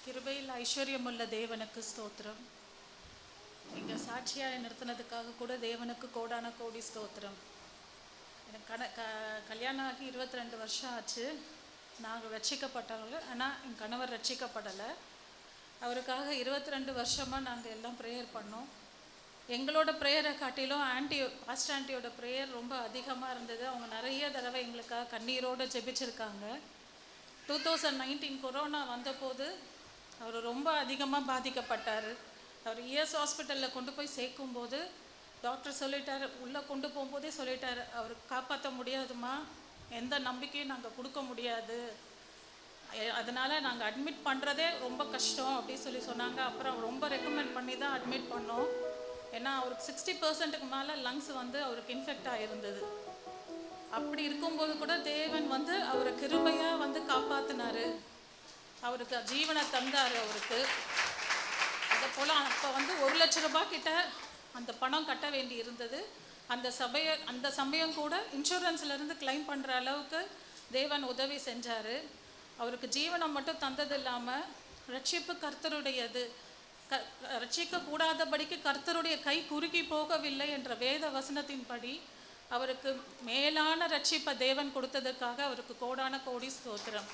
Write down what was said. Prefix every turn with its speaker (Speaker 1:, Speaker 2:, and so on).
Speaker 1: கிருபையில் ஐஸ்வர்யமுள்ள தேவனுக்கு ஸ்தோத்திரம். இங்கே சாட்சியாக நிறுத்தினதுக்காக கூட தேவனுக்கு கோடான கோடி ஸ்தோத்திரம். எனக்கு கல்யாணம் ஆகி 22 வருஷம் ஆச்சு. நாங்கள் ரட்சிக்கப்பட்டவங்க, ஆனால் என் கணவர் ரட்சிக்கப்படலை. அவருக்காக 22 வருஷமாக நாங்கள் எல்லாம் ப்ரேயர் பண்ணோம். எங்களோட ப்ரேயரை காட்டிலும் பாஸ்டர் ஆண்டியோட ப்ரேயர் ரொம்ப அதிகமாக இருந்தது. அவங்க நிறைய தடவை எங்களுக்காக கண்ணீரோடு ஜெபிச்சிருக்காங்க. 2019 கொரோனா வந்தபோது அவர் ரொம்ப அதிகமாக பாதிக்கப்பட்டார். அவர் இஎஸ் ஹாஸ்பிட்டலில் கொண்டு போய் சேர்க்கும்போது டாக்டர் சொல்லிட்டார், உள்ளே கொண்டு போகும்போதே சொல்லிட்டார், அவர் காப்பாற்ற முடியாதுமா, எந்த நம்பிக்கையும் நாங்கள் கொடுக்க முடியாது, அதனால் நாங்கள் அட்மிட் பண்ணுறதே ரொம்ப கஷ்டம் அப்படின்னு சொன்னாங்க. அப்புறம் ரொம்ப ரெக்கமெண்ட் பண்ணி தான் அட்மிட் பண்ணோம். ஏன்னா அவருக்கு 60% மேலே லங்ஸ் அவருக்கு இன்ஃபெக்ட் ஆகிருந்தது. அப்படி இருக்கும்போது கூட தேவன் அவரை கிருபையாக காப்பாற்றினார். அவருக்கு ஜீவனை தந்தார். அவருக்கு அதை போல் அப்போ 1 லட்ச ரூபாய் கிட்ட அந்த பணம் கட்ட வேண்டி இருந்தது. அந்த சமயம் கூட இன்சூரன்ஸ்லேருந்து கிளைம் பண்ணுற அளவுக்கு தேவன் உதவி செஞ்சார். அவருக்கு ஜீவனம் மட்டும் தந்தது இல்லாமல் ரட்சிப்பு கர்த்தருடையது, ரட்சிக்கக்கூடாதபடிக்கு கர்த்தருடைய கை குறுகி போகவில்லை என்ற வேத வசனத்தின்படி அவருக்கு மேலான ரட்சிப்பை தேவன் கொடுத்ததற்காக அவருக்கு கோடான கோடி ஸ்தோத்திரம்.